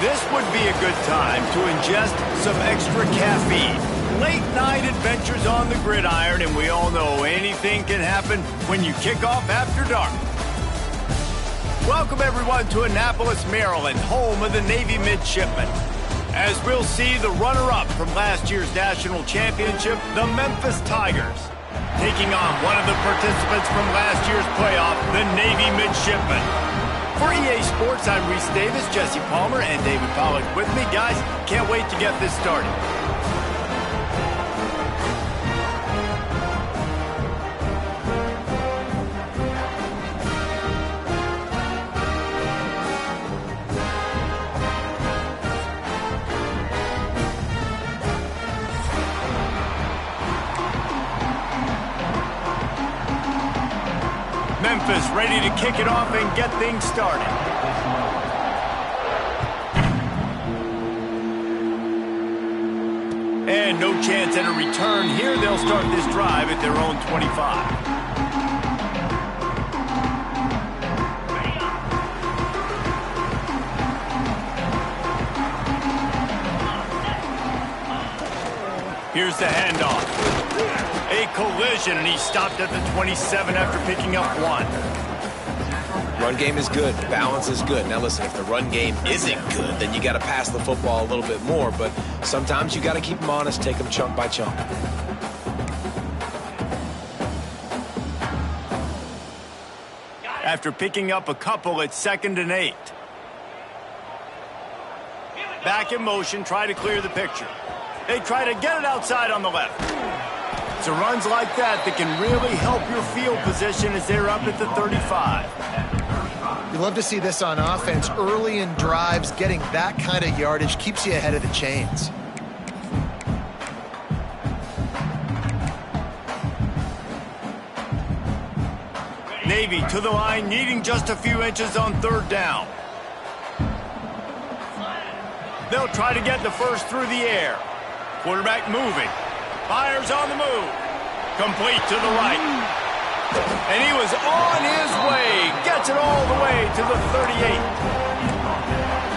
This would be a good time to ingest some extra caffeine. Late night adventures on the gridiron, and we all know anything can happen when you kick off after dark. Welcome everyone to Annapolis, Maryland, home of the Navy Midshipmen. As we'll see the runner-up from last year's national championship, the Memphis Tigers, taking on one of the participants from last year's playoff, the Navy Midshipmen. For EA Sports, I'm Reese Davis, Jesse Palmer, and David Pollack with me. Guys, can't wait to get this started. Memphis ready to kick it off and get things started. And no chance at a return here. They'll start this drive at their own 25. Here's the handoff. A collision, and he stopped at the 27 after picking up one. Run game is good. Balance is good. Now listen, if the run game isn't good, then you got to pass the football a little bit more. But sometimes you got to keep them honest, take them chunk by chunk. After picking up a couple, it's 2nd and 8. Back in motion, try to clear the picture. They try to get it outside on the left. So runs like that can really help your field position as they're up at the 35. You love to see this on offense. Early in drives, getting that kind of yardage keeps you ahead of the chains. Navy to the line, needing just a few inches on 3rd down. They'll try to get the first through the air. Quarterback moving. Fires on the move. Complete to the right. And he was on his way. Gets it all the way to the 38.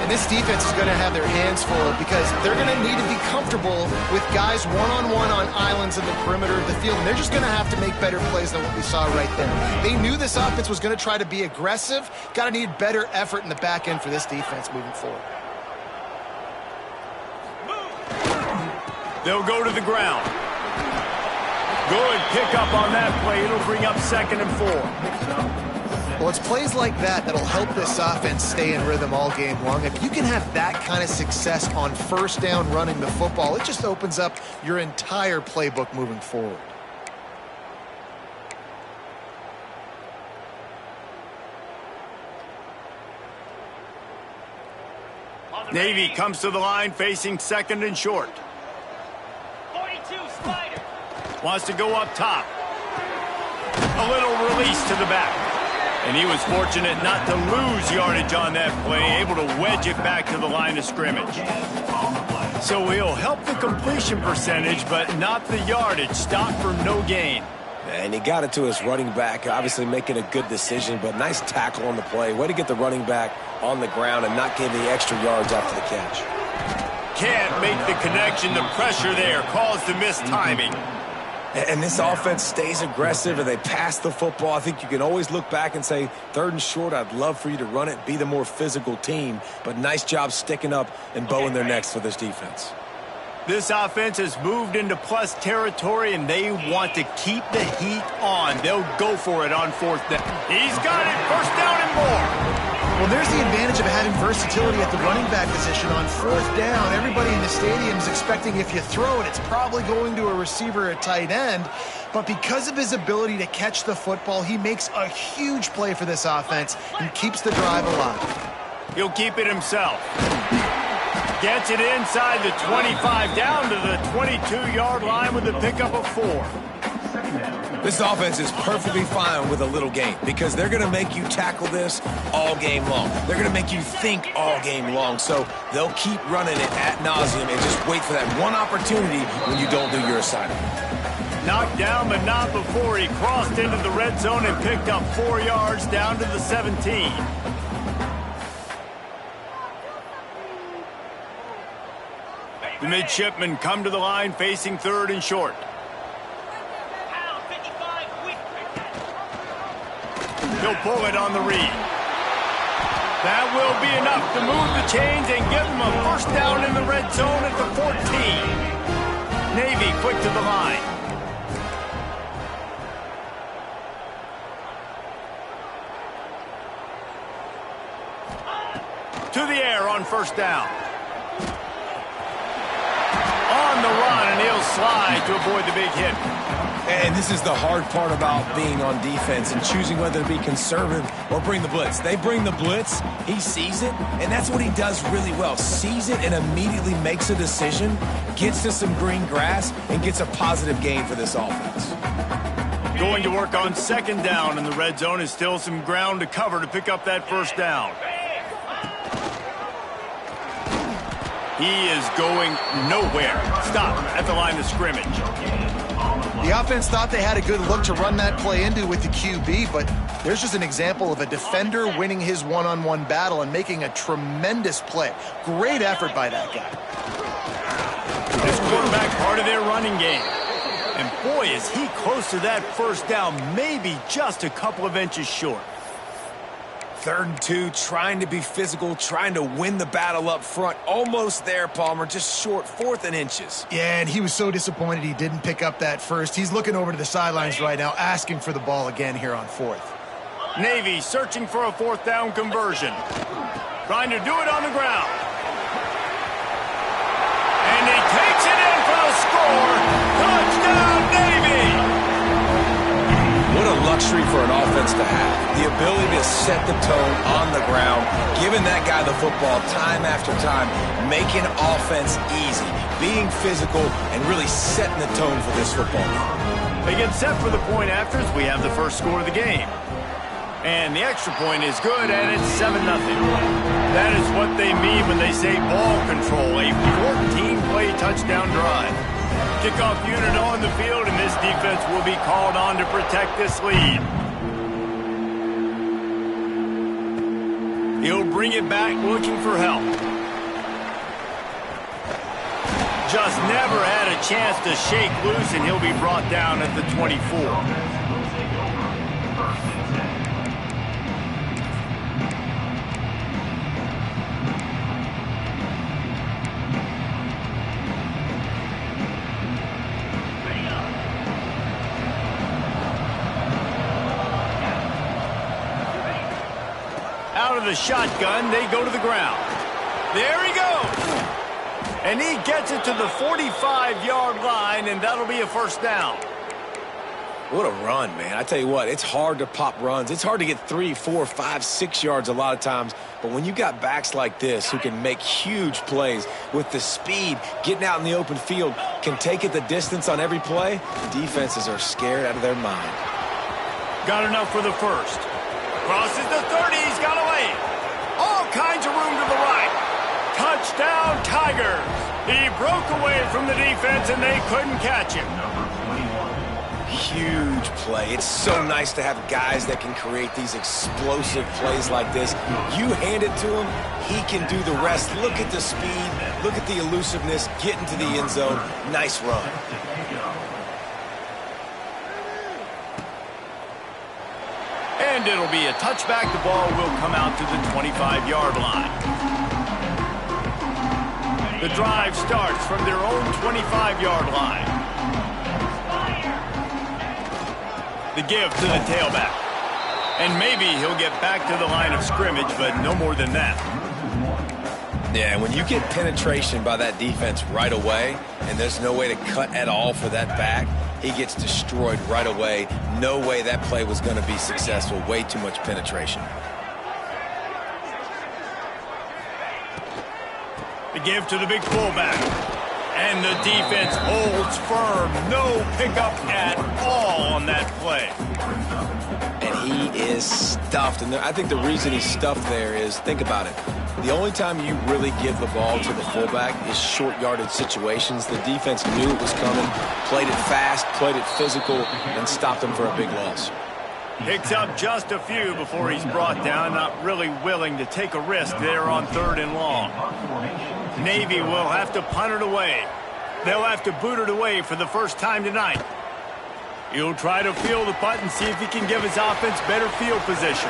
And this defense is going to have their hands full because they're going to need to be comfortable with guys one-on-one on islands in the perimeter of the field. And they're just going to have to make better plays than what we saw right there. They knew this offense was going to try to be aggressive. Got to need better effort in the back end for this defense moving forward. They'll go to the ground. Good pickup on that play. It'll bring up 2nd and 4. Well, it's plays like that that'll help this offense stay in rhythm all game long. If you can have that kind of success on 1st down running the football, it just opens up your entire playbook moving forward. Navy comes to the line facing 2nd and short. Wants to go up top. A little release to the back. And he was fortunate not to lose yardage on that play, able to wedge it back to the line of scrimmage. So he'll help the completion percentage, but not the yardage. Stop for no gain. And he got it to his running back, obviously making a good decision, but nice tackle on the play. Way to get the running back on the ground and not give the extra yards after the catch. Can't make the connection. The pressure there caused the missed timing. And this offense stays aggressive and they pass the football. I think you can always look back and say, 3rd and short, I'd love for you to run it, be the more physical team. But nice job sticking up and bowing their necks for this defense. This offense has moved into plus territory, and they want to keep the heat on. They'll go for it on 4th down. He's got it. 1st down and more. Well, there's the advantage of having versatility at the running back position. On fourth down, everybody in the stadium is expecting if you throw it, it's probably going to a receiver at tight end. But because of his ability to catch the football, he makes a huge play for this offense and keeps the drive alive. He'll keep it himself. Gets it inside the 25, down to the 22-yard line with a pickup of 4. This offense is perfectly fine with a little game because they're going to make you tackle this all game long. They're going to make you think all game long. So they'll keep running it ad nauseum and just wait for that one opportunity when you don't do your assignment. Knocked down, but not before he crossed into the red zone and picked up 4 yards down to the 17. The midshipmen come to the line facing 3rd and short. He'll pull it on the read. That will be enough to move the chains and give them a first down in the red zone at the 14. Navy quick to the line. To the air on first down. On the run, and he'll slide to avoid the big hit. And this is the hard part about being on defense and choosing whether to be conservative or bring the blitz. They bring the blitz, he sees it, and that's what he does really well. Sees it and immediately makes a decision, gets to some green grass, and gets a positive gain for this offense. Going to work on 2nd down, and the red zone is still some ground to cover to pick up that first down. He is going nowhere. Stop at the line of scrimmage. The offense thought they had a good look to run that play into with the QB, but there's just an example of a defender winning his one-on-one battle and making a tremendous play. Great effort by that guy. This quarterback part of their running game. And boy, is he close to that first down, maybe just a couple of inches short. 3rd and 2, trying to be physical, trying to win the battle up front. Almost there, Palmer, just short, 4th and inches. Yeah, and he was so disappointed he didn't pick up that first. He's looking over to the sidelines right now, asking for the ball again here on 4th. Navy searching for a 4th down conversion. Trying to do it on the ground. And he takes it in for the score. Touchdown, Navy! What a luxury for an offense to have. The ability to set the tone on the ground, giving that guy the football time after time, making offense easy, being physical, and really setting the tone for this football game. They get set for the point afters. We have the first score of the game. And the extra point is good, and it's 7-0. That is what they mean when they say ball control, a 14-play touchdown drive. Kickoff unit on the field, and this defense will be called on to protect this lead. He'll bring it back looking for help. Just never had a chance to shake loose, and he'll be brought down at the 24. Out of the shotgun, they go to the ground. There he goes. And he gets it to the 45-yard line, and that'll be a first down. What a run, man. I tell you what, it's hard to pop runs. It's hard to get 3, 4, 5, 6 yards a lot of times. But when you got backs like this who can make huge plays with the speed, getting out in the open field, can take it the distance on every play, defenses are scared out of their mind. Got enough for the first. Crosses the 30, he's got away. All kinds of room to the right. Touchdown, Tigers. He broke away from the defense, and they couldn't catch him. Huge play. It's so nice to have guys that can create these explosive plays like this. You hand it to him, he can do the rest. Look at the speed. Look at the elusiveness. Get into the end zone. Nice run. And it'll be a touchback. The ball will come out to the 25-yard line. The drive starts from their own 25-yard line. The give to the tailback. And maybe he'll get back to the line of scrimmage, but no more than that. Yeah, when you get penetration by that defense right away, and there's no way to cut at all for that back, he gets destroyed right away. No way that play was going to be successful. Way too much penetration. The give to the big fullback. And the defense holds firm. No pickup at all on that play. And he is stuffed. And I think the reason he's stuffed there is, think about it. The only time you really give the ball to the fullback is short yardage situations. The defense knew it was coming, played it fast, played it physical, and stopped him for a big loss. Picks up just a few before he's brought down, not really willing to take a risk there on 3rd and long. Navy will have to punt it away. They'll have to boot it away for the first time tonight. He'll try to field the punt and see if he can give his offense better field position.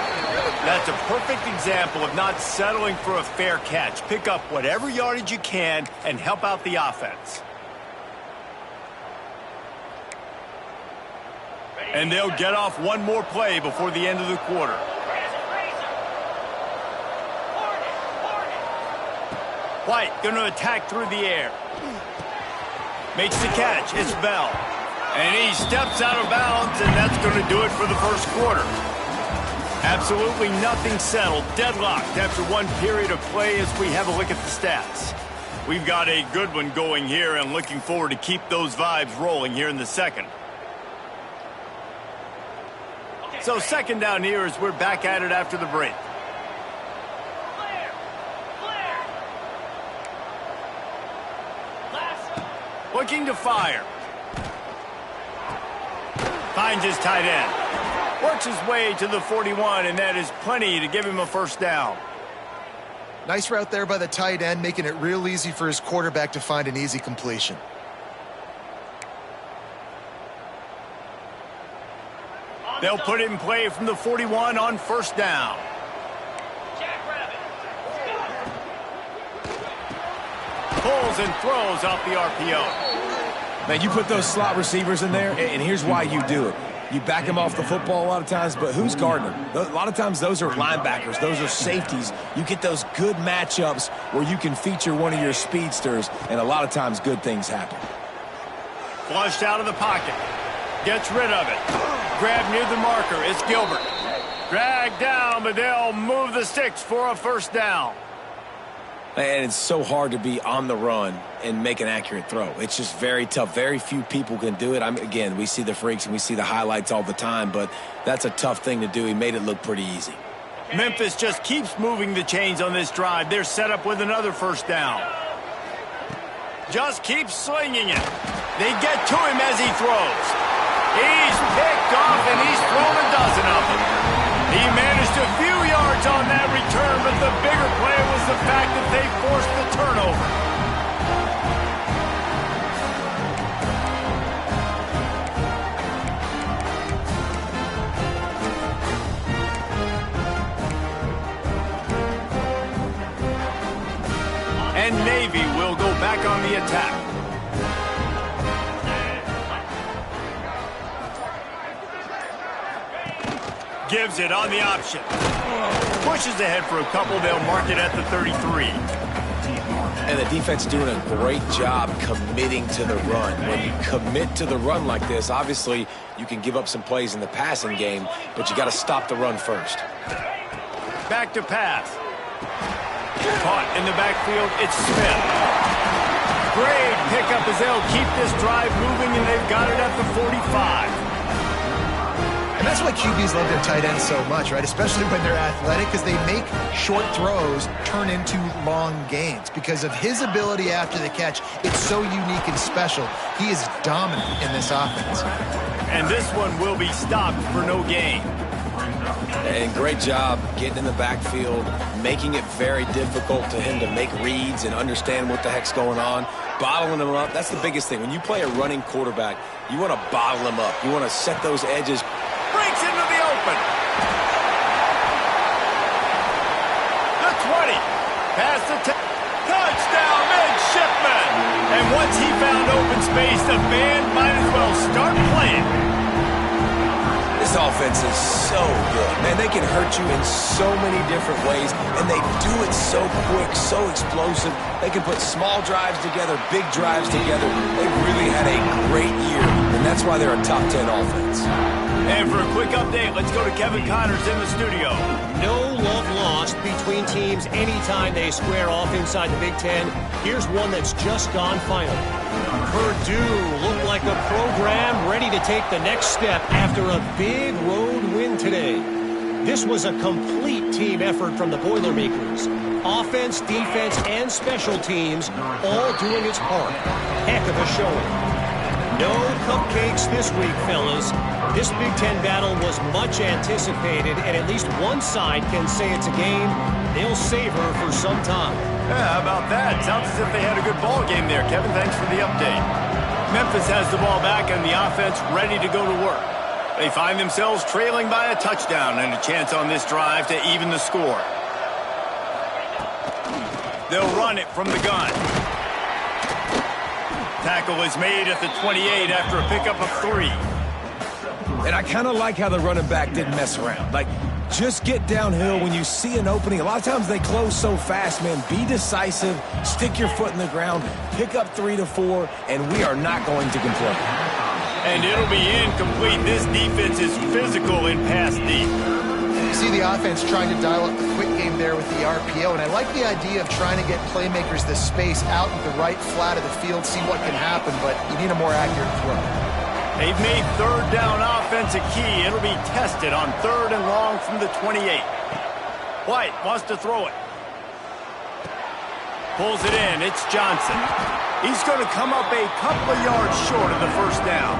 That's a perfect example of not settling for a fair catch. Pick up whatever yardage you can and help out the offense. And they'll get off one more play before the end of the quarter. White going to attack through the air. Makes the catch. It's Bell. And he steps out of bounds, and that's going to do it for the first quarter. Absolutely nothing settled. Deadlocked after one period of play as we have a look at the stats. We've got a good one going here and looking forward to keep those vibes rolling here in the second. So second down here as we're back at it after the break. Looking to fire. Finds his tight end. Works his way to the 41, and that is plenty to give him a first down. Nice route there by the tight end, making it real easy for his quarterback to find an easy completion. They'll put it in play from the 41 on first down. Pulls and throws off the RPO. Man, you put those slot receivers in there, and here's why you do it. You back them off the football a lot of times, but who's guarding them? A lot of times those are linebackers. Those are safeties. You get those good matchups where you can feature one of your speedsters, and a lot of times good things happen. Flushed out of the pocket. Gets rid of it. Grab near the marker. It's Gilbert. Dragged down, but they'll move the sticks for a first down. And it's so hard to be on the run and make an accurate throw. It's just very tough. Very few people can do it. Again, we see the freaks and we see the highlights all the time, but that's a tough thing to do. He made it look pretty easy. Memphis just keeps moving the chains on this drive. They're set up with another first down. Just keeps slinging it. They get to him as he throws. He's picked off and he's thrown a dozen of them. He managed a few yards on that return, but the bigger play was the fact that they forced the turnover. And Navy will go back on the attack. Gives it on the option. Pushes ahead for a couple. They'll mark it at the 33. And the defense doing a great job committing to the run. When you commit to the run like this, obviously you can give up some plays in the passing game, but you got to stop the run first. Back to pass. Caught in the backfield. It's Smith. Great pickup as they'll keep this drive moving, and they've got it at the 45. And that's why QBs love their tight ends so much, right? Especially when they're athletic, because they make short throws turn into long gains. Because of his ability after the catch, it's so unique and special. He is dominant in this offense. And this one will be stopped for no gain. And great job getting in the backfield, making it very difficult to him to make reads and understand what the heck's going on. Bottling him up, that's the biggest thing. When you play a running quarterback, you want to bottle him up. You want to set those edges. Breaks into the open. The 20. Past the 10. Touchdown, midshipman. And once he found open space, the band might as well start playing. This This offense is so good. Man, they can hurt you in so many different ways, and they do it so quick, so explosive. They can put small drives together, big drives together. They've really had a great year, and that's why they're a top 10 offense. And for a quick update, let's go to Kevin Connors in the studio. No love lost between teams anytime they square off inside the Big Ten. Here's one that's just gone final. Purdue looked like a program ready to take the next step after a big road win today. This was a complete team effort from the Boilermakers. Offense, defense, and special teams all doing its part. Heck of a showing. No cupcakes this week, fellas. This Big Ten battle was much anticipated, and at least one side can say it's a game they'll savor for some time. Yeah, how about that? Sounds as if they had a good ball game there. Kevin, thanks for the update. Memphis has the ball back and the offense ready to go to work. They find themselves trailing by a touchdown and a chance on this drive to even the score. They'll run it from the gun. Tackle is made at the 28 after a pickup of 3. And I kind of like how the running back didn't mess around. Like, just get downhill when you see an opening. A lot of times they close so fast, man. Be decisive, stick your foot in the ground, pick up 3 to 4, and we are not going to complain. And it'll be incomplete. This defense is physical in pass deep. You see the offense trying to dial up the quick game there with the RPO, and I like the idea of trying to get playmakers the space out in the right flat of the field, see what can happen, but you need a more accurate throw. They've made third down offense a key. It'll be tested on 3rd and long from the 28. White wants to throw it. Pulls it in. It's Johnson. He's going to come up a couple of yards short of the first down.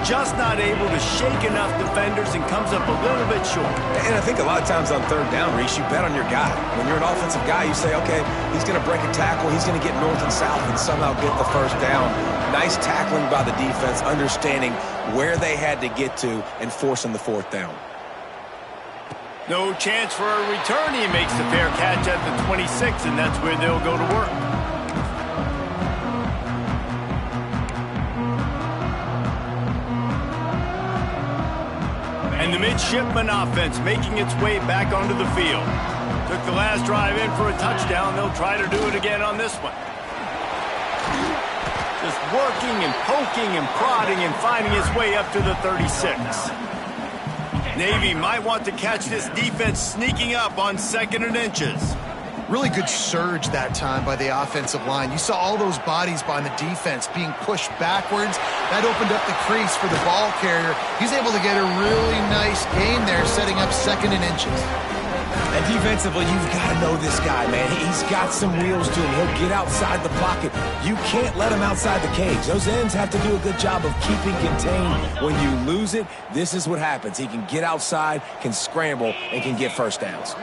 Just not able to shake enough defenders and comes up a little bit short. And I think a lot of times on 3rd down, Reese, you bet on your guy. When you're an offensive guy, you say, okay, he's going to break a tackle, he's going to get north and south and somehow get the first down. Nice tackling by the defense, understanding where they had to get to and forcing the 4th down. No chance for a return. He makes the fair catch at the 26, and that's where they'll go to work. And the midshipman offense making its way back onto the field. Took the last drive in for a touchdown. They'll try to do it again on this one. Just working and poking and prodding and finding his way up to the 36. Navy might want to catch this defense sneaking up on 2nd and inches. Really good surge that time by the offensive line. You saw all those bodies behind the defense being pushed backwards. That opened up the crease for the ball carrier. He's able to get a really nice gain there, setting up 2nd and inches. And defensively, you've got to know this guy, man. He's got some wheels to him. He'll get outside the pocket. You can't let him outside the cage. Those ends have to do a good job of keeping contained. When you lose it, this is what happens. He can get outside, can scramble, and can get first downs.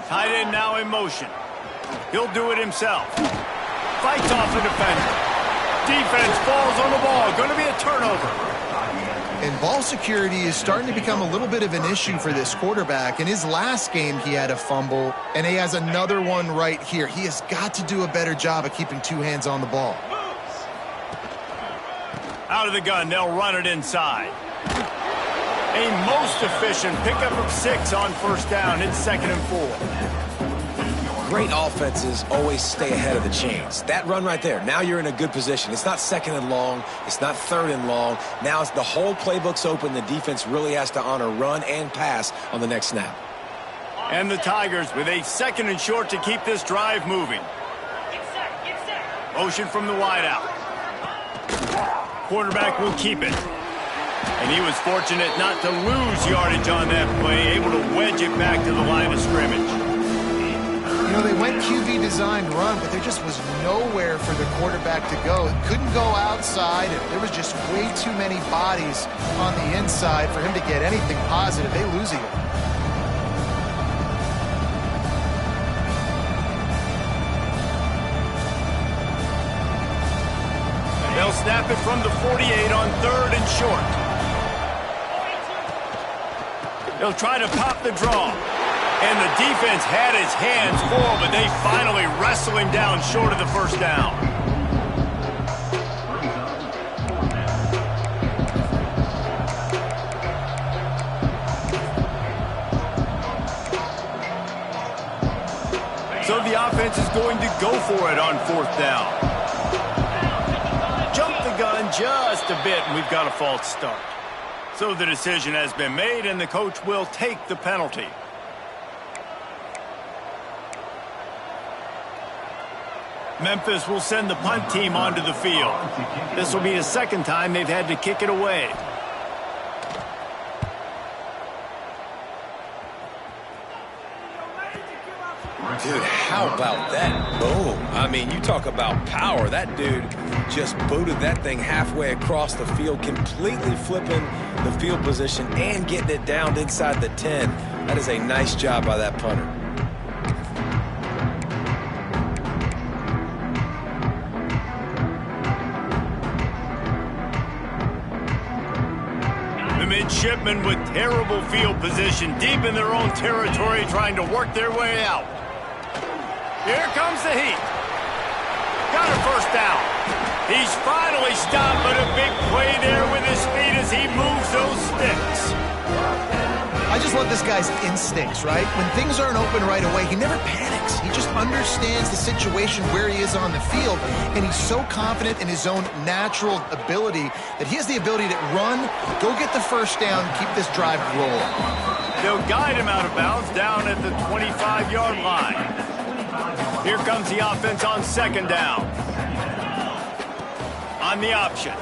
Tight end now in motion. He'll do it himself. Fights off the defender. Defense falls on the ball. Going to be a turnover. And ball security is starting to become a little bit of an issue for this quarterback. In his last game, he had a fumble, and he has another one right here. He has got to do a better job of keeping 2 hands on the ball. Out of the gun, they'll run it inside. A most efficient pickup of 6 on 1st down. It's 2nd and 4. Great offenses always stay ahead of the chains. That run right there, now you're in a good position. It's not 2nd and long. It's not 3rd and long. Now it's the whole playbook's open. The defense really has to honor run and pass on the next snap. And the Tigers with a 2nd and short to keep this drive moving. Motion from the wideout. Quarterback will keep it. And he was fortunate not to lose yardage on that play, able to wedge it back to the line of scrimmage. You know, they went QB designed run, but there just was nowhere for the quarterback to go. It couldn't go outside. There was just way too many bodies on the inside for him to get anything positive. They lose it. They'll snap it from the 48 on 3rd and short. They'll try to pop the draw. And the defense had his hands full, but they finally wrestle him down short of the 1st down. So the offense is going to go for it on 4th down. Jump the gun just a bit, and we've got a false start. So the decision has been made, and the coach will take the penalty. Memphis will send the punt team onto the field. This will be the second time they've had to kick it away. Dude, how about that? Boom. I mean, you talk about power. That dude just booted that thing halfway across the field, completely flipping the field position and getting it down inside the 10. That is a nice job by that punter. Midshipmen with terrible field position, deep in their own territory, trying to work their way out. Here comes the heat. Got a first down. He's finally stopped, but a big play there with his feet as he moves those sticks. I just love this guy's instincts, right? When things aren't open right away, he never panics. He just understands the situation where he is on the field, and he's so confident in his own natural ability that he has the ability to run, go get the first down, keep this drive rolling. They'll guide him out of bounds down at the 25-yard line. Here comes the offense on 2nd down. On the option.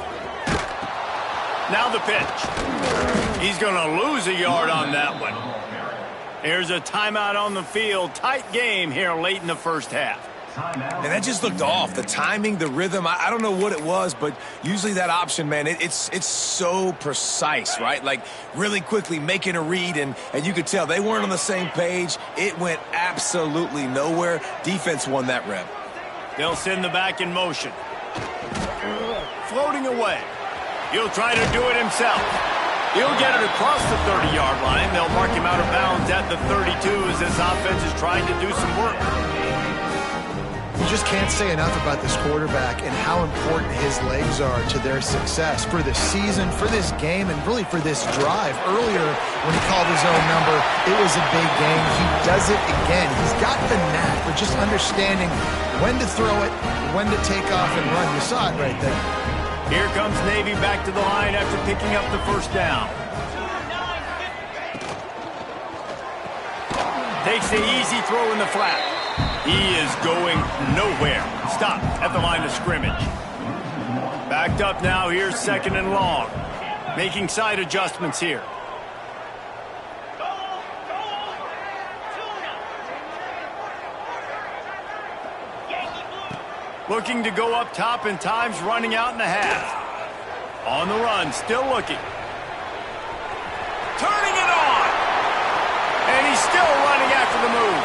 Now the pitch. He's going to lose a yard on that one. Here's a timeout on the field. Tight game here late in the first half. And that just looked off. The timing, the rhythm, I don't know what it was, but usually that option, man, it's so precise, right? Like really quickly making a read, and you could tell they weren't on the same page. It went absolutely nowhere. Defense won that rep. They'll send the back in motion. Floating away. He'll try to do it himself. He'll get it across the 30-yard line. They'll mark him out of bounds at the 32 as this offense is trying to do some work. You just can't say enough about this quarterback and how important his legs are to their success for this season, for this game, and really for this drive. Earlier, when he called his own number, it was a big game. He does it again. He's got the knack for just understanding when to throw it, when to take off and run. You saw it right there. Here comes Navy back to the line after picking up the first down. Takes the easy throw in the flat. He is going nowhere. Stop at the line of scrimmage. Backed up now. Here's 2nd and long. Making side adjustments here. Looking to go up top, and time's running out in the half. On the run, still looking. Turning it on! And he's still running after the move.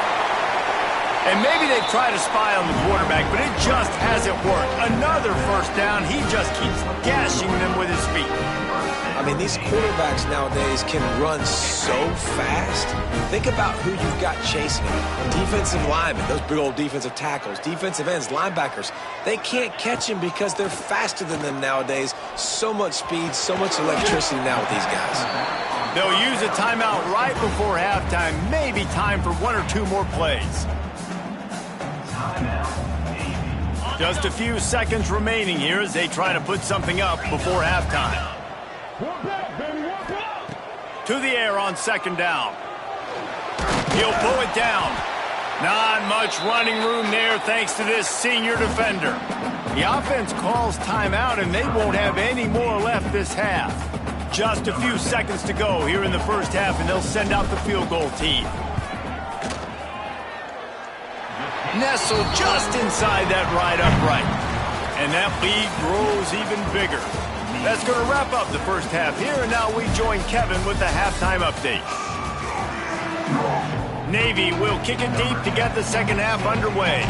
And maybe they try to spy on the quarterback, but it just hasn't worked. Another first down. He just keeps gashing them with his feet. I mean, these quarterbacks nowadays can run so fast. Think about who you've got chasing them. Defensive linemen, those big old defensive tackles, defensive ends, linebackers. They can't catch them because they're faster than them nowadays. So much speed, so much electricity now with these guys. They'll use a timeout right before halftime. Maybe time for 1 or 2 more plays. Just a few seconds remaining here as they try to put something up before halftime. To the air on 2nd down. He'll pull it down. Not much running room there thanks to this senior defender. The offense calls timeout, and they won't have any more left this half. Just a few seconds to go here in the first half, and they'll send out the field goal team. Nestled just inside that right upright. And that lead grows even bigger. That's going to wrap up the first half here, and now we join Kevin with the halftime update. Navy will kick it deep to get the second half underway.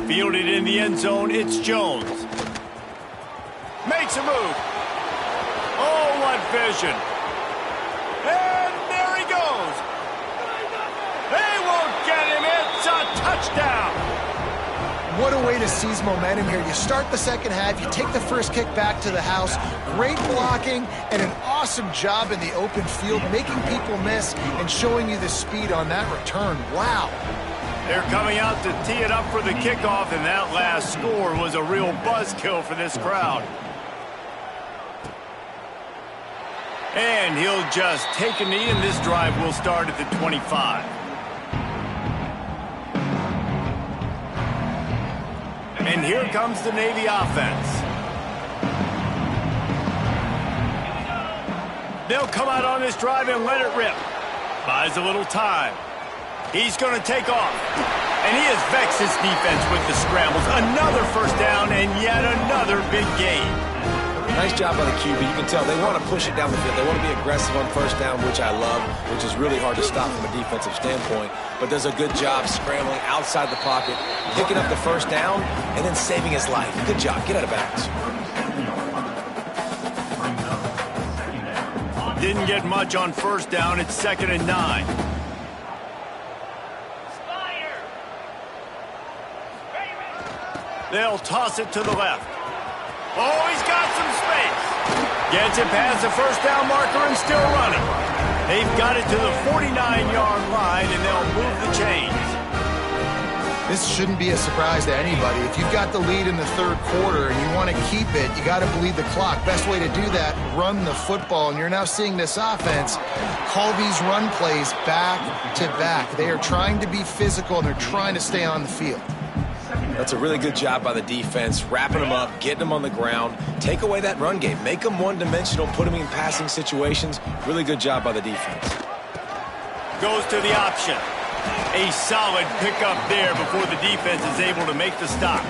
Fielded in the end zone, it's Jones. Makes a move. Oh, what vision. And there he goes. They won't get him. It's a touchdown. What a way to seize momentum here. You start the second half, you take the first kick back to the house, great blocking, and an awesome job in the open field, making people miss and showing you the speed on that return. Wow. They're coming out to tee it up for the kickoff, and that last score was a real buzzkill for this crowd. And he'll just take a knee, and this drive will start at the 25. And here comes the Navy offense. They'll come out on this drive and let it rip. Buys a little time. He's going to take off. And he has vexed his defense with the scrambles. Another first down and yet another big gain. Nice job by the QB. You can tell they want to push it down the field. They want to be aggressive on first down, which I love, which is really hard to stop from a defensive standpoint, but does a good job scrambling outside the pocket, picking up the first down, and then saving his life. Good job. Get out of bounds. Didn't get much on first down. It's 2nd and 9. They'll toss it to the left. Oh, he's got some space. Gets it past the first down marker and still running. They've got it to the 49-yard line, and they'll move the chains. This shouldn't be a surprise to anybody. If you've got the lead in the third quarter and you want to keep it, you got to bleed the clock. Best way to do that, run the football. And you're now seeing this offense call these run plays back to back. They are trying to be physical, and they're trying to stay on the field. That's a really good job by the defense, wrapping them up, getting them on the ground. Take away that run game. Make them one-dimensional, put them in passing situations. Really good job by the defense. Goes to the option. A solid pickup there before the defense is able to make the stop.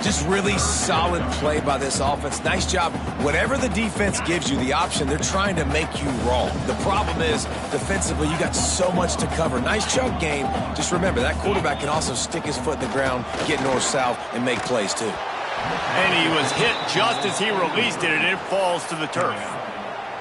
Just really solid play by this offense. Nice job. Whatever the defense gives you, the option, they're trying to make you wrong. The problem is, defensively, you got so much to cover. Nice chunk game. Just remember, that quarterback can also stick his foot in the ground, get north-south, and make plays, too. And he was hit just as he released it, and it falls to the turf.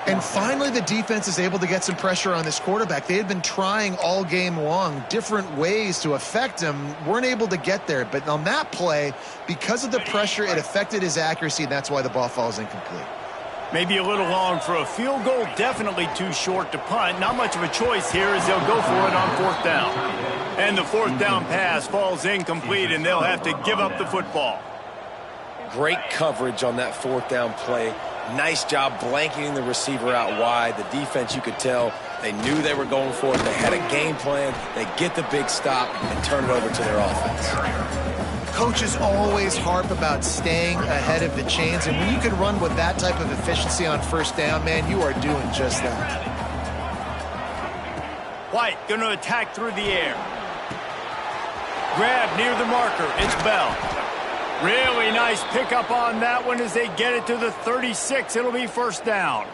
And finally, the defense is able to get some pressure on this quarterback. They had been trying all game long different ways to affect him, weren't able to get there. But on that play, because of the pressure, it affected his accuracy, and that's why the ball falls incomplete. Maybe a little long for a field goal, definitely too short to punt. Not much of a choice here as they'll go for it on 4th down. And the 4th down pass falls incomplete, and they'll have to give up the football. Great coverage on that 4th down play. Nice job blanketing the receiver out wide. The defense, you could tell, they knew they were going for it. They had a game plan. They get the big stop and turn it over to their offense. Coaches always harp about staying ahead of the chains, and when you can run with that type of efficiency on first down, man, you are doing just that. White going to attack through the air. Grab near the marker. It's Bell. Really nice pickup on that one as they get it to the 36. It'll be 1st down.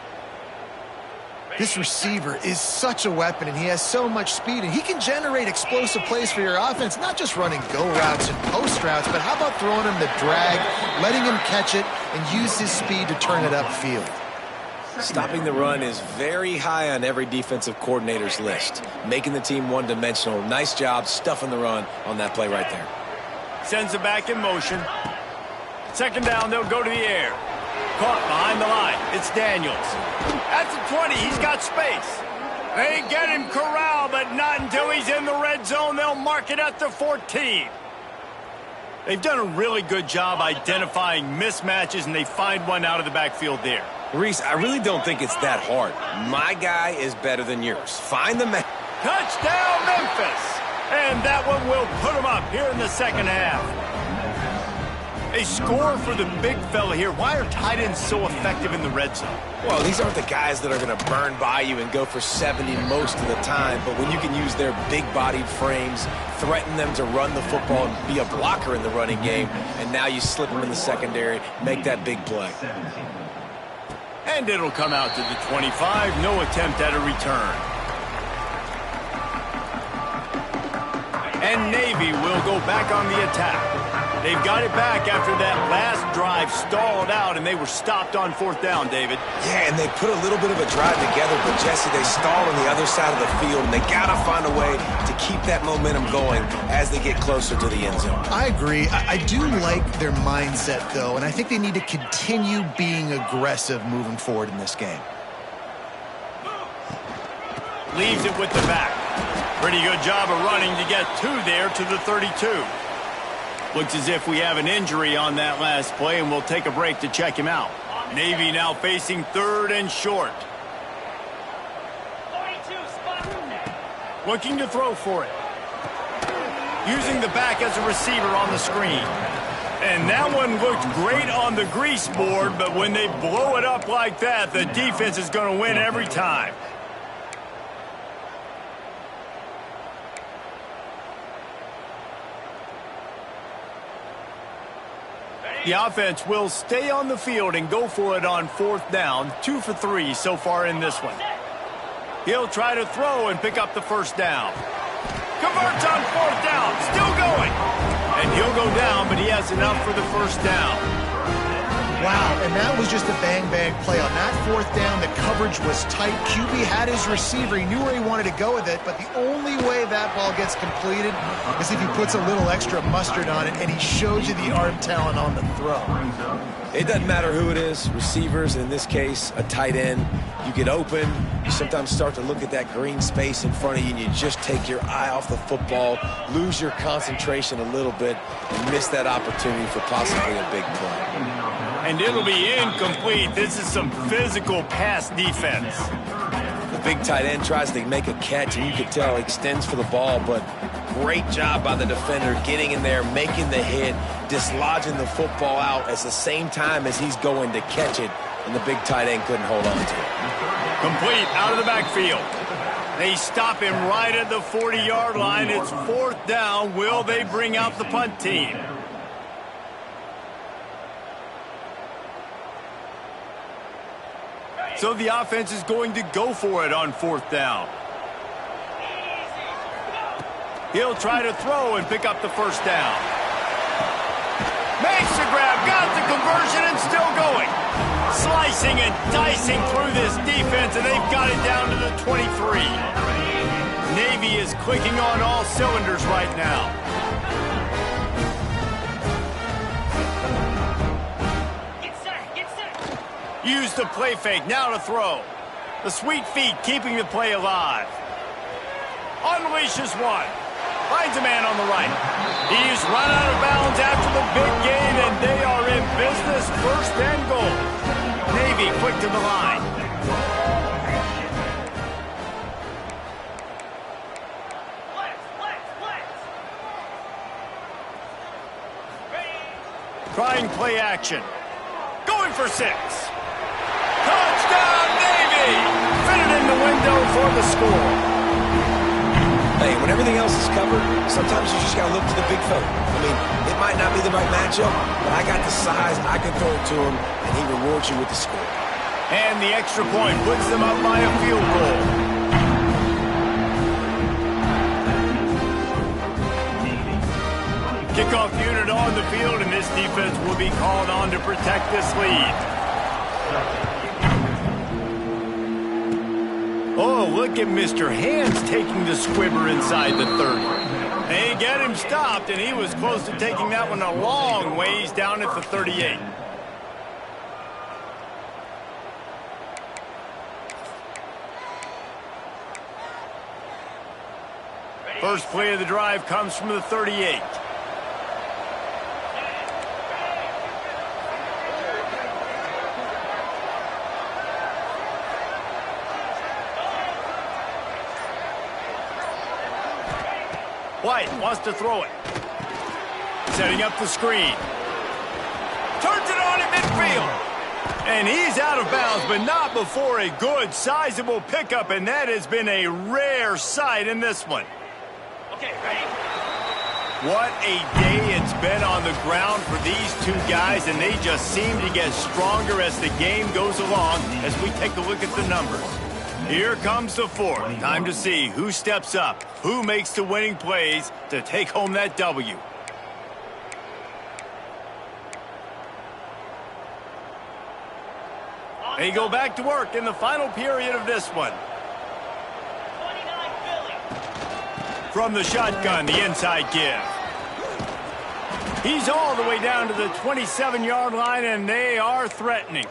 This receiver is such a weapon, and he has so much speed, and he can generate explosive plays for your offense, not just running go routes and post routes, but how about throwing him the drag, letting him catch it, and use his speed to turn it upfield. Stopping the run is very high on every defensive coordinator's list. Making the team one-dimensional. Nice job stuffing the run on that play right there. Sends it back in motion. 2nd down, they'll go to the air. Caught behind the line. It's Daniels. At the 20, he's got space. They get him corralled, but not until he's in the red zone. They'll mark it at the 14. They've done a really good job identifying mismatches, and they find one out of the backfield there. Reese, I really don't think it's that hard. My guy is better than yours. Find the man. Touchdown, Memphis! And that one will put them up here in the second half. A score for the big fella here. Why are tight ends so effective in the red zone? Well, these aren't the guys that are going to burn by you and go for 70 most of the time, but when you can use their big-bodied frames, threaten them to run the football and be a blocker in the running game, and now you slip them in the secondary, make that big play. And it'll come out to the 25. No attempt at a return. And Navy will go back on the attack. They've got it back after that last drive stalled out, and they were stopped on 4th down, David. Yeah, and they put a little bit of a drive together, but, Jesse, they stalled on the other side of the field, and they got to find a way to keep that momentum going as they get closer to the end zone. I agree. I do like their mindset, though, and I think they need to continue being aggressive moving forward in this game. Leaves it with the back. Pretty good job of running to get 2 there to the 32. Looks as if we have an injury on that last play, and we'll take a break to check him out. Navy now facing 3rd and short. Looking to throw for it. Using the back as a receiver on the screen. And that one looked great on the grease board, but when they blow it up like that, the defense is going to win every time. The offense will stay on the field and go for it on 4th down. 2 for 3 so far in this one. He'll try to throw and pick up the 1st down. Converts on 4th down. Still going. And he'll go down, but he has enough for the 1st down. Wow, and that was just a bang-bang play. On that 4th down, the coverage was tight. QB had his receiver. He knew where he wanted to go with it, but the only way that ball gets completed is if he puts a little extra mustard on it, and he shows you the arm talent on the throw. It doesn't matter who it is, receivers, in this case, a tight end. You get open, you sometimes start to look at that green space in front of you, and you just take your eye off the football, lose your concentration a little bit, and miss that opportunity for possibly a big play. And it'll be incomplete. This is some physical pass defense. The big tight end tries to make a catch, and you can tell he extends for the ball, but great job by the defender getting in there, making the hit, dislodging the football out at the same time as he's going to catch it, and the big tight end couldn't hold on to it. Complete out of the backfield. They stop him right at the 40-yard line. It's 4th down. Will they bring out the punt team? So the offense is going to go for it on 4th down. He'll try to throw and pick up the 1st down. Makes the grab, got the conversion, and still going. Slicing and dicing through this defense, and they've got it down to the 23. Navy is clicking on all cylinders right now. Use the play fake, now to throw. The sweet feet keeping the play alive. Unleashes one. Finds a man on the right. He's run out of bounds after the big gain, and they are in business, 1st and goal. Navy quick to the line. Trying play action. Going for 6. Touchdown, Navy! Fitted in the window for the score. Hey, when everything else is covered, sometimes you just got to look to the big fella. I mean, it might not be the right matchup, but I got the size, I can throw it to him, and he rewards you with the score. And the extra point puts them up by a field goal. Kickoff unit on the field, and this defense will be called on to protect this lead. Oh, look at Mr. Hands taking the squibber inside the 30. They get him stopped, and he was close to taking that one a long ways down at the 38. First play of the drive comes from the 38. White wants to throw it. Setting up the screen. Turns it on at midfield. And he's out of bounds, but not before a good, sizable pickup, and that has been a rare sight in this one. Okay, ready? What a day it's been on the ground for these two guys, and they just seem to get stronger as the game goes along as we take a look at the numbers. Here comes the 4th. Time to see who steps up, who makes the winning plays to take home that W. They go back to work in the final period of this one. From the shotgun, the inside give. He's all the way down to the 27-yard line, and they are threatening.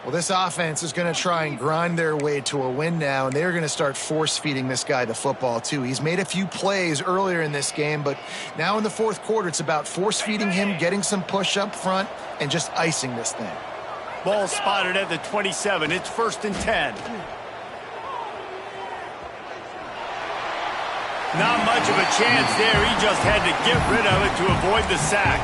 Well, this offense is going to try and grind their way to a win now, and they're going to start force-feeding this guy the football, too. He's made a few plays earlier in this game, but now in the fourth quarter, it's about force-feeding him, getting some push up front, and just icing this thing. Ball spotted at the 27. It's 1st and 10. Not much of a chance there. He just had to get rid of it to avoid the sack.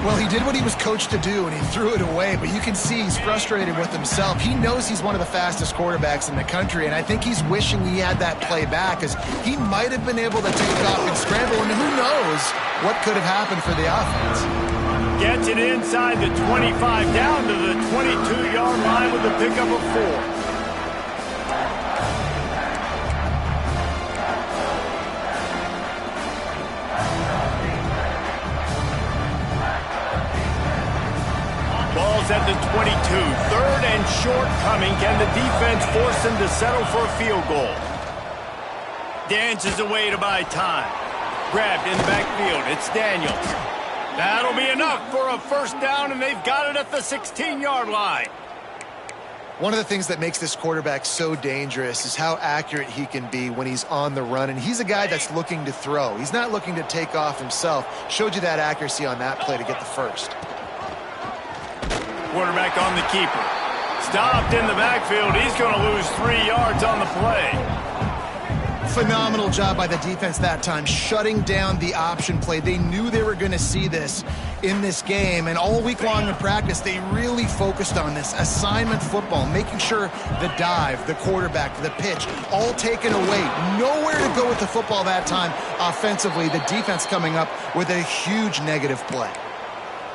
Well, he did what he was coached to do, and he threw it away, but you can see he's frustrated with himself. He knows he's one of the fastest quarterbacks in the country, and I think he's wishing he had that play back, because he might have been able to take off and scramble, and who knows what could have happened for the offense. Gets it inside the 25, down to the 22-yard line with a pickup of 4. Ball's at the 22. 3rd and short coming. Can the defense force him to settle for a field goal? Dances away to buy time. Grabbed in the backfield. It's Daniels. That'll be enough for a 1st down, and they've got it at the 16-yard line. One of the things that makes this quarterback so dangerous is how accurate he can be when he's on the run, and he's a guy that's looking to throw. He's not looking to take off himself. Showed you that accuracy on that play to get the 1st. Quarterback on the keeper. Stopped in the backfield. He's going to lose 3 yards on the play. Phenomenal job by the defense that time, shutting down the option play. They knew they were going to see this in this game, and all week long in practice, they really focused on this assignment football, making sure the dive, the quarterback, the pitch, all taken away. Nowhere to go with the football that time offensively. The defense coming up with a huge negative play.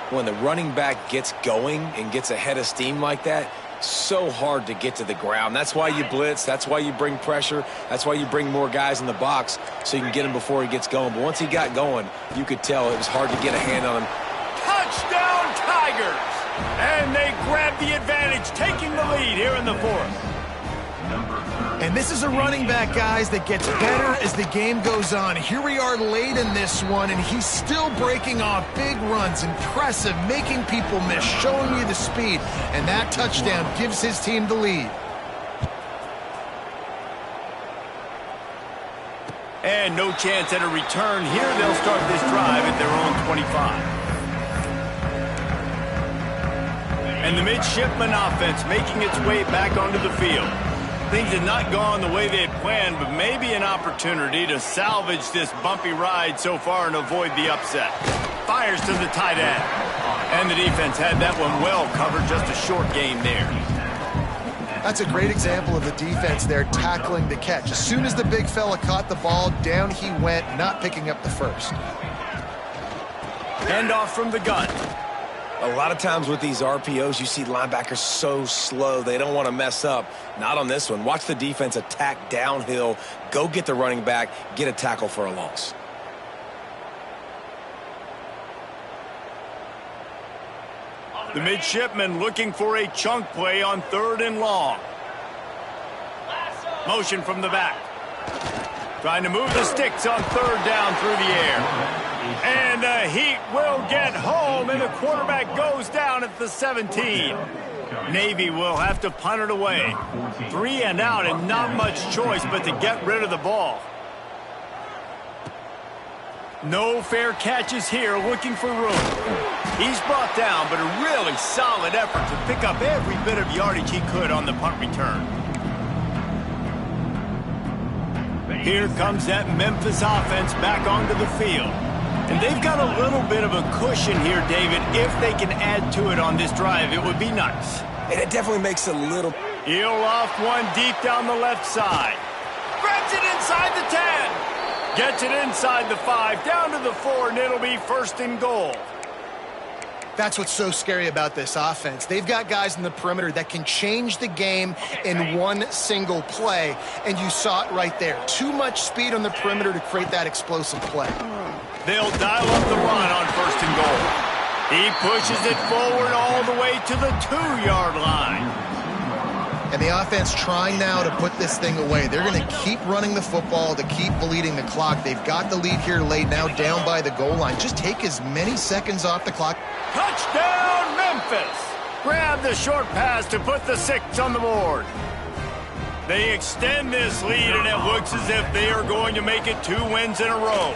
When the running back gets going and gets ahead of steam like that, so hard to get to the ground. That's why you blitz. That's why you bring pressure. That's why you bring more guys in the box so you can get him before he gets going. But once he got going, you could tell it was hard to get a hand on him. Touchdown, Tigers! And they grab the advantage, taking the lead here in the 4th. And this is a running back, guys, that gets better as the game goes on. Here we are late in this one, and he's still breaking off big runs. Impressive, making people miss, showing you the speed. And that touchdown gives his team the lead. And no chance at a return here. They'll start this drive at their own 25. And the midshipman offense making its way back onto the field. Things had not gone the way they had planned, but maybe an opportunity to salvage this bumpy ride so far and avoid the upset. Fires to the tight end. And the defense had that one well covered, just a short gain there. That's a great example of the defense there tackling the catch. As soon as the big fella caught the ball, down he went, not picking up the 1st. Handoff from the gun. A lot of times with these RPOs, you see linebackers so slow, they don't want to mess up. Not on this one. Watch the defense attack downhill, go get the running back, get a tackle for a loss. The midshipman looking for a chunk play on 3rd and long. Motion from the back. Trying to move the sticks on 3rd down through the air. And the Heat will get home, and the quarterback goes down at the 17. Navy will have to punt it away. 3 and out, and not much choice but to get rid of the ball. No fair catches here, looking for room. He's brought down, but a really solid effort to pick up every bit of yardage he could on the punt return. Here comes that Memphis offense back onto the field. And they've got a little bit of a cushion here, David. If they can add to it on this drive, it would be nice. And it definitely makes a little... Heel off one deep down the left side. Grabs it inside the 10. Gets it inside the 5, down to the 4, and it'll be 1st and goal. That's what's so scary about this offense. They've got guys in the perimeter that can change the game in one single play, and you saw it right there. Too much speed on the perimeter to create that explosive play. They'll dial up the run on 1st and goal. He pushes it forward all the way to the 2-yard line. And the offense trying now to put this thing away. They're going to keep running the football to keep bleeding the clock. They've got the lead here late, now down by the goal line. Just take as many seconds off the clock. Touchdown, Memphis! Grab the short pass to put the 6 on the board. They extend this lead, and it looks as if they are going to make it 2 wins in a row.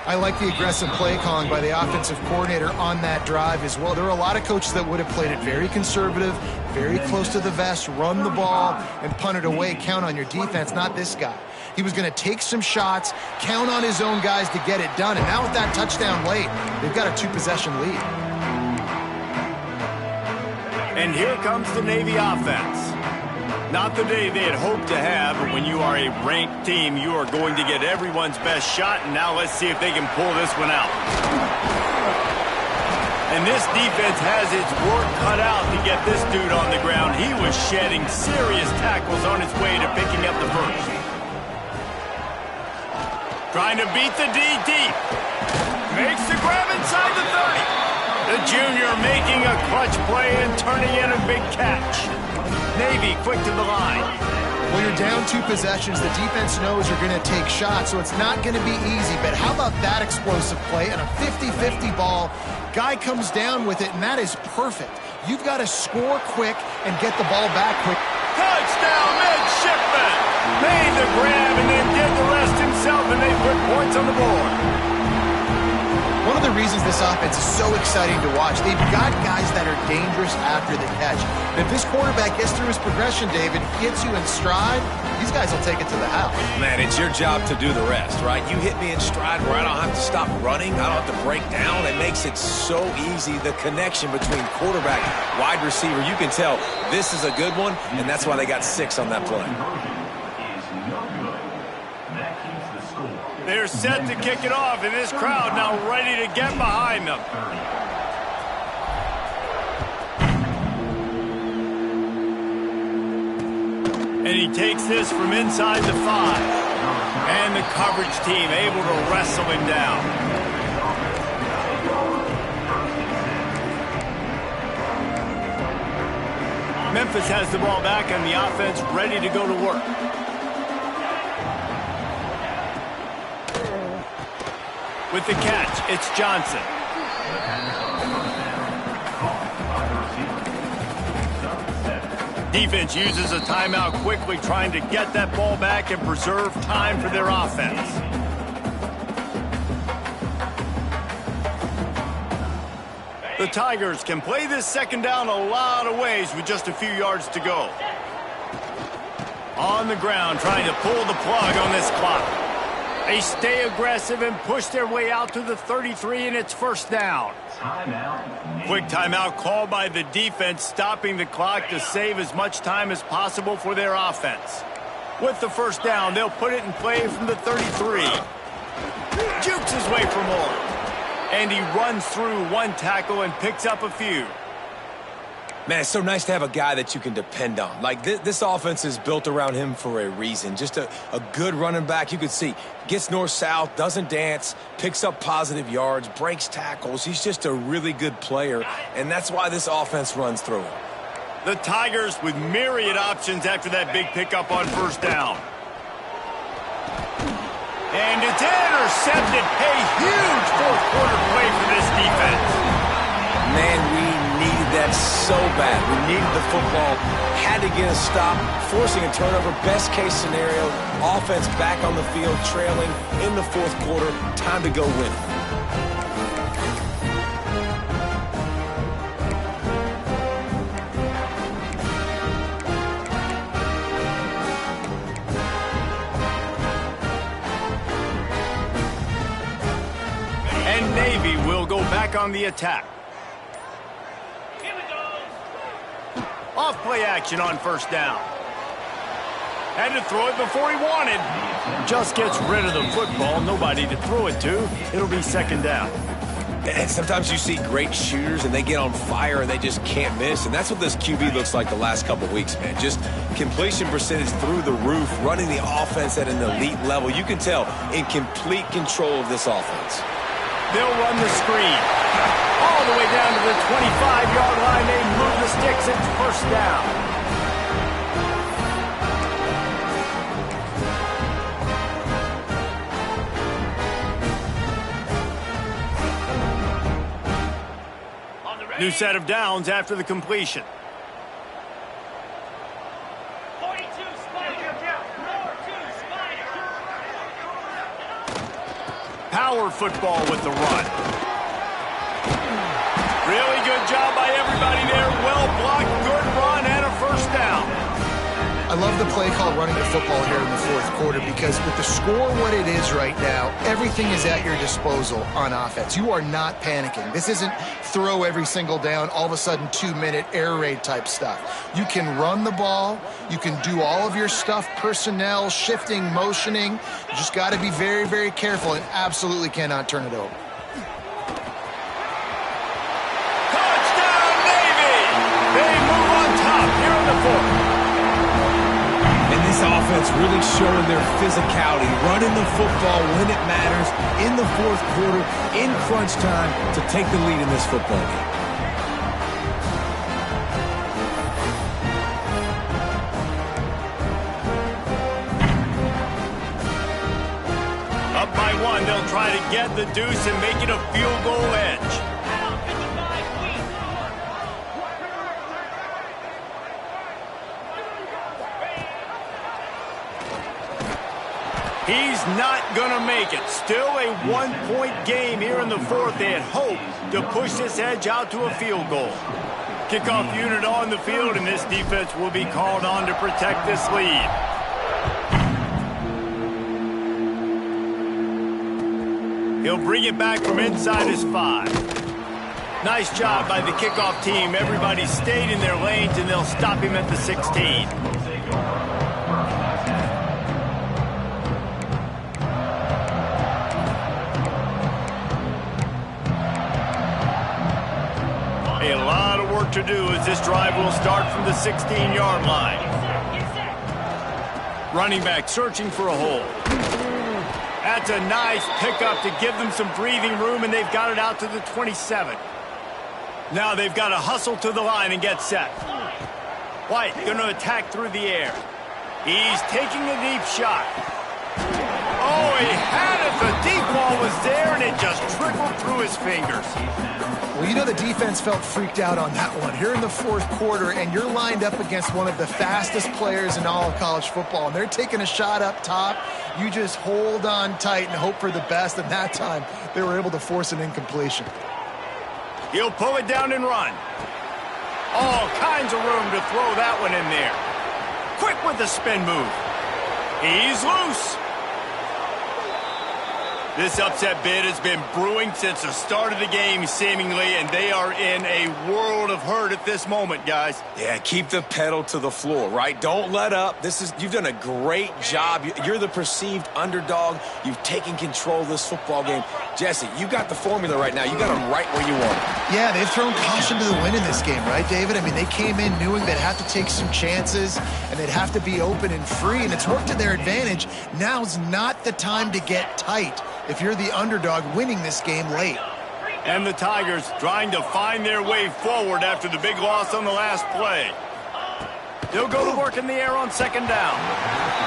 I like the aggressive play calling by the offensive coordinator on that drive as well. There are a lot of coaches that would have played it very conservative, very close to the vest, run the ball, and punt it away. Count on your defense, not this guy. He was going to take some shots, count on his own guys to get it done. And now with that touchdown late, they've got a 2-possession lead. And here comes the Navy offense. Not the day they had hoped to have, but when you are a ranked team, you are going to get everyone's best shot, and now let's see if they can pull this one out. And this defense has its work cut out to get this dude on the ground. He was shedding serious tackles on his way to picking up the first. Trying to beat the D deep. Makes the grab inside the 30. The junior making a clutch play and turning in a big catch. Navy quick to the line. Well, you're down 2 possessions. The defense knows you're going to take shots, so it's not going to be easy. But how about that explosive play and a 50-50 ball? Guy comes down with it, and that is perfect. You've got to score quick and get the ball back quick. Touchdown, midshipman! Made the grab and then did the rest himself, and they put points on the board. One of the reasons this offense is so exciting to watch, they've got guys that are dangerous after the catch. And if this quarterback gets through his progression, David, hits you in stride, these guys will take it to the house. Man, it's your job to do the rest, right? You hit me in stride where I don't have to stop running. I don't have to break down. It makes it so easy. The connection between quarterback, wide receiver, you can tell this is a good one, and that's why they got 6 on that play. They're set to kick it off, and this crowd now ready to get behind them. And he takes this from inside the 5. And the coverage team able to wrestle him down. Memphis has the ball back, and the offense ready to go to work. With the catch, it's Johnson. Defense uses a timeout quickly, trying to get that ball back and preserve time for their offense. The Tigers can play this second down a lot of ways with just a few yards to go. On the ground, trying to pull the plug on this clock. They stay aggressive and push their way out to the 33, and it's first down. Quick timeout called by the defense, stopping the clock to save as much time as possible for their offense. With the first down, they'll put it in play from the 33. Jukes his way for more. And he runs through 1 tackle and picks up a few. Man, it's so nice to have a guy that you can depend on. Like, this offense is built around him for a reason. Just a good running back. You can see, gets north-south, doesn't dance, picks up positive yards, breaks tackles. He's just a really good player, and that's why this offense runs through him. The Tigers with myriad options after that big pickup on first down. And it's intercepted. A huge fourth-quarter play for this defense. Man, we needed that so bad. We needed the football, had to get a stop, forcing a turnover. Best case scenario, offense back on the field, trailing in the fourth quarter. Time to go win. And Navy will go back on the attack. Off play action on first down. Had to throw it before he wanted. Just gets rid of the football. Nobody to throw it to. It'll be second down. And sometimes you see great shooters and they get on fire and they just can't miss. And that's what this QB looks like the last couple of weeks, man. Just completion percentage through the roof, running the offense at an elite level. You can tell in complete control of this offense. They'll run the screen. All the way down to the 25-yard line. They move the sticks. It's first down. New set of downs after the completion. Power football with the run. Really good job by everybody there. Well blocked, good run, and a first down. I love the play call running the football here in the fourth quarter because with the score what it is right now, everything is at your disposal on offense. You are not panicking. This isn't throw every single down, all of a sudden 2-minute air raid type stuff. You can run the ball. You can do all of your stuff, personnel, shifting, motioning. You just got to be very, very careful and absolutely cannot turn it over. Touchdown, Navy! They move on top here in the fourth. This offense really showing their physicality, running the football when it matters, in the fourth quarter, in crunch time, to take the lead in this football game. Up by one, they'll try to get the deuce and make it a field goal edge. He's not going to make it. Still a one-point game here in the fourth. They had hoped to push this edge out to a field goal. Kickoff unit on the field, and this defense will be called on to protect this lead. He'll bring it back from inside his 5. Nice job by the kickoff team. Everybody stayed in their lanes, and they'll stop him at the 16. A lot of work to do as this drive will start from the 16-yard line. Running back searching for a hole. That's a nice pickup to give them some breathing room, and they've got it out to the 27. Now they've got to hustle to the line and get set. White going to attack through the air. He's taking a deep shot. Oh, he had it. The deep ball was there, and it just trickled through his fingers. Well, you know the defense felt freaked out on that one. Here in the fourth quarter, and you're lined up against one of the fastest players in all of college football, and they're taking a shot up top. You just hold on tight and hope for the best, and that time they were able to force an incompletion. He'll pull it down and run. All kinds of room to throw that one in there. Quick with the spin move. He's loose. This upset bid has been brewing since the start of the game, seemingly, and they are in a world of hurt at this moment, guys. Yeah, keep the pedal to the floor, right? Don't let up. You've done a great job. You're the perceived underdog. You've taken control of this football game. Jesse, you got the formula right now. You got them right where you want them. Yeah, they've thrown caution to the wind in this game, right, David? I mean, they came in knowing they'd have to take some chances, and they'd have to be open and free, and it's worked to their advantage. Now's not the time to get tight if you're the underdog winning this game late. And the Tigers trying to find their way forward after the big loss on the last play. They'll go to work in the air on second down.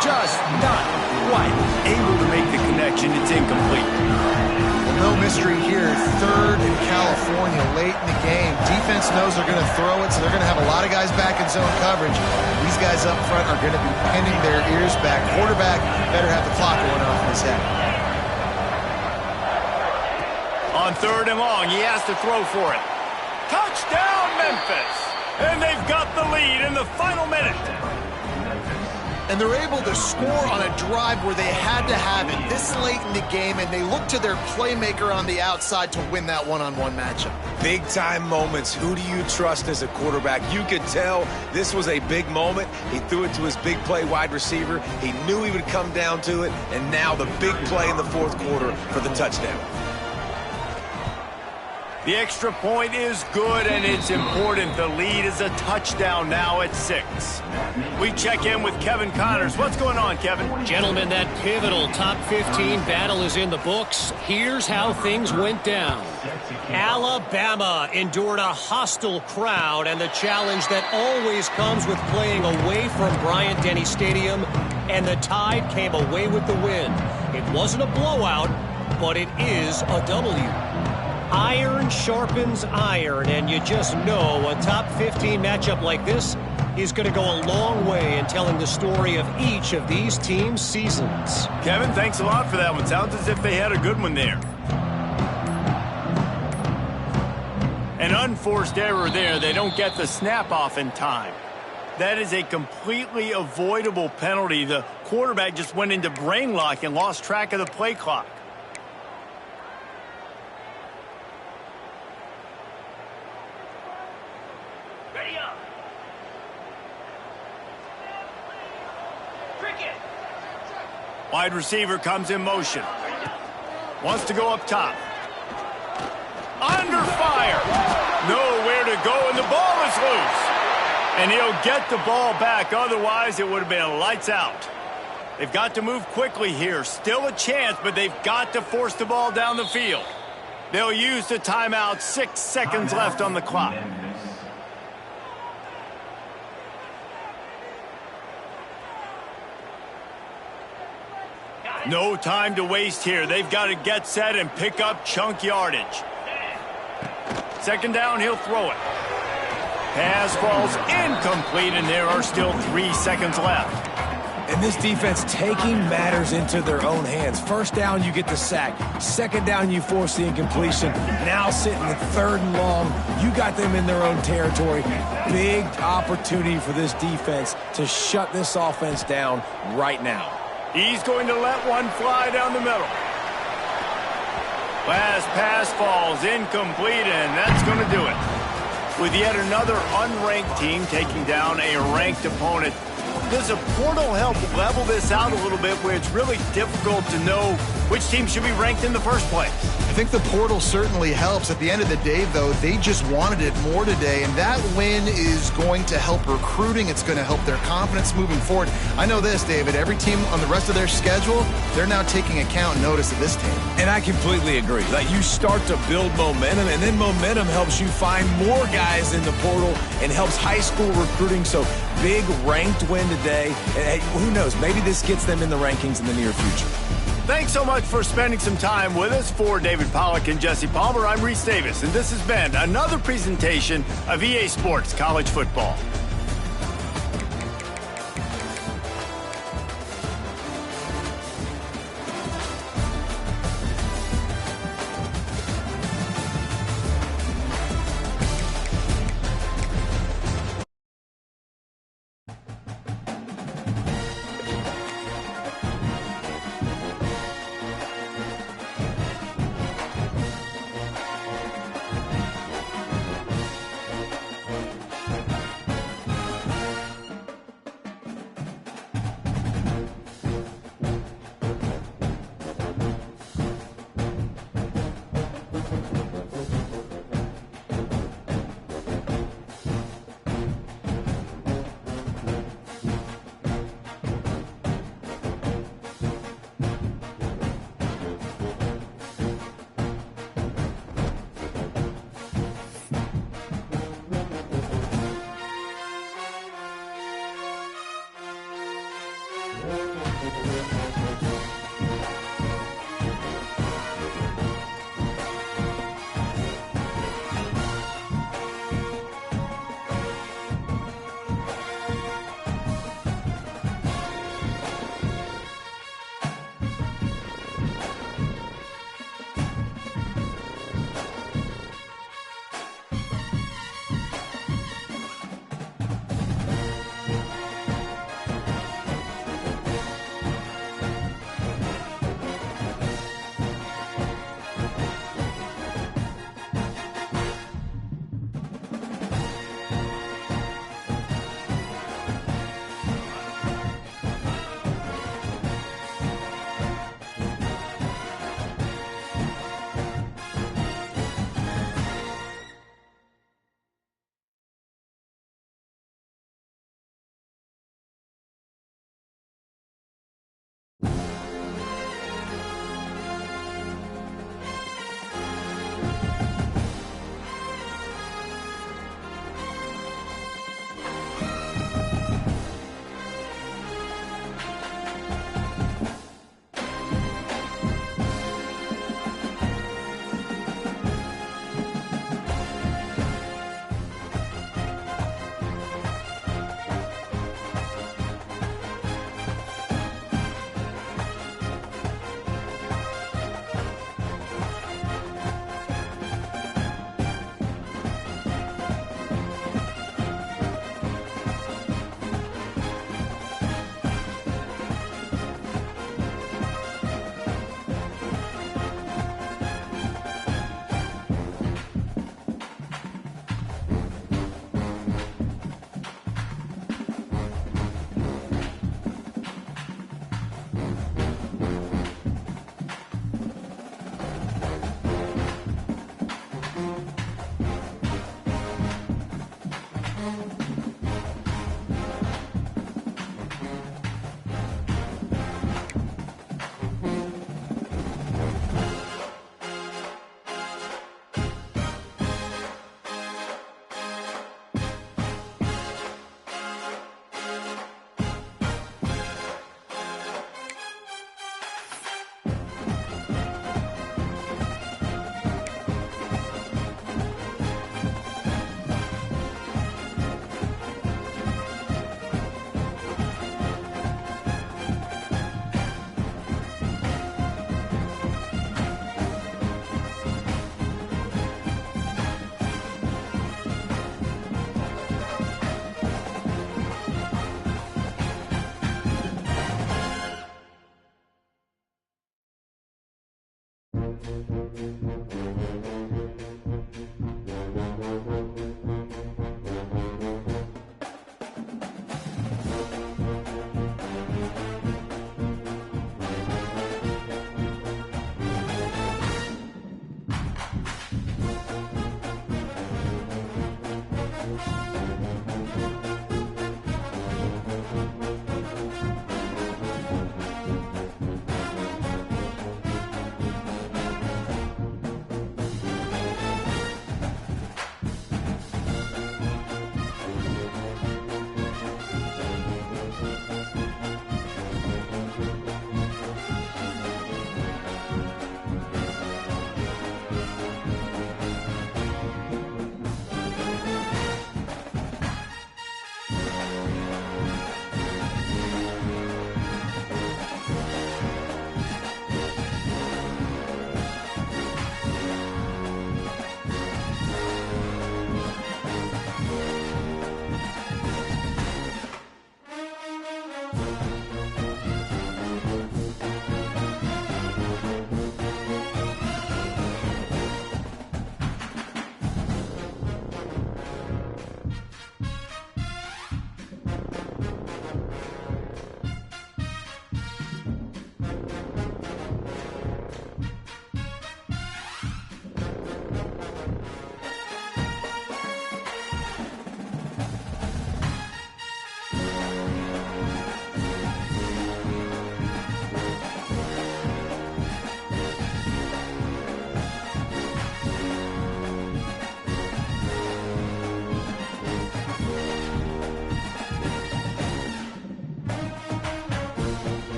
Just not quite able to make the connection. It's incomplete. Well, no mystery here. Third in California late in the game. Defense knows they're going to throw it, so they're going to have a lot of guys back in zone coverage. These guys up front are going to be pinning their ears back. Quarterback better have the clock going off in his head. On third and long, he has to throw for it. Touchdown, Memphis! And they've got the lead in the final minute. And they're able to score on a drive where they had to have it this late in the game, and they look to their playmaker on the outside to win that one-on-one matchup. Big-time moments. Who do you trust as a quarterback? You could tell this was a big moment. He threw it to his big play wide receiver. He knew he would come down to it, and now the big play in the fourth quarter for the touchdown. The extra point is good, and it's important. The lead is a touchdown now at 6. We check in with Kevin Connors. What's going on, Kevin? Gentlemen, that pivotal top 15 battle is in the books. Here's how things went down. Alabama endured a hostile crowd and the challenge that always comes with playing away from Bryant-Denny Stadium, and the Tide came away with the win. It wasn't a blowout, but it is a W. Iron sharpens iron, and you just know a top 15 matchup like this is going to go a long way in telling the story of each of these teams' seasons. Kevin, thanks a lot for that one. Sounds as if they had a good one there. An unforced error there. They don't get the snap off in time. That is a completely avoidable penalty. The quarterback just went into brain lock and lost track of the play clock. Wide receiver comes in motion. Wants to go up top. Under fire. Nowhere to go, and the ball is loose. And he'll get the ball back. Otherwise, it would have been lights out. They've got to move quickly here. Still a chance, but they've got to force the ball down the field. They'll use the timeout. 6 seconds left on the clock. No time to waste here. They've got to get set and pick up chunk yardage. Second down, he'll throw it. Pass falls incomplete, and there are still 3 seconds left. And this defense taking matters into their own hands. First down, you get the sack. Second down, you force the incompletion. Now sitting at 3rd and long, you got them in their own territory. Big opportunity for this defense to shut this offense down right now. He's going to let one fly down the middle. Last pass falls incomplete, and that's going to do it. With yet another unranked team taking down a ranked opponent, does a portal help level this out a little bit where it's really difficult to know which team should be ranked in the first place? I think the portal certainly helps. At the end of the day, though, they just wanted it more today, and that win is going to help recruiting. It's going to help their confidence moving forward. I know this, David, every team on the rest of their schedule, they're now taking account and notice of this team. And I completely agree. Like, you start to build momentum, and then momentum helps you find more guys in the portal and helps high school recruiting. So big ranked win today. And who knows, maybe this gets them in the rankings in the near future. Thanks so much for spending some time with us. For David Pollack and Jesse Palmer, I'm Reese Davis, and this has been another presentation of EA Sports College Football.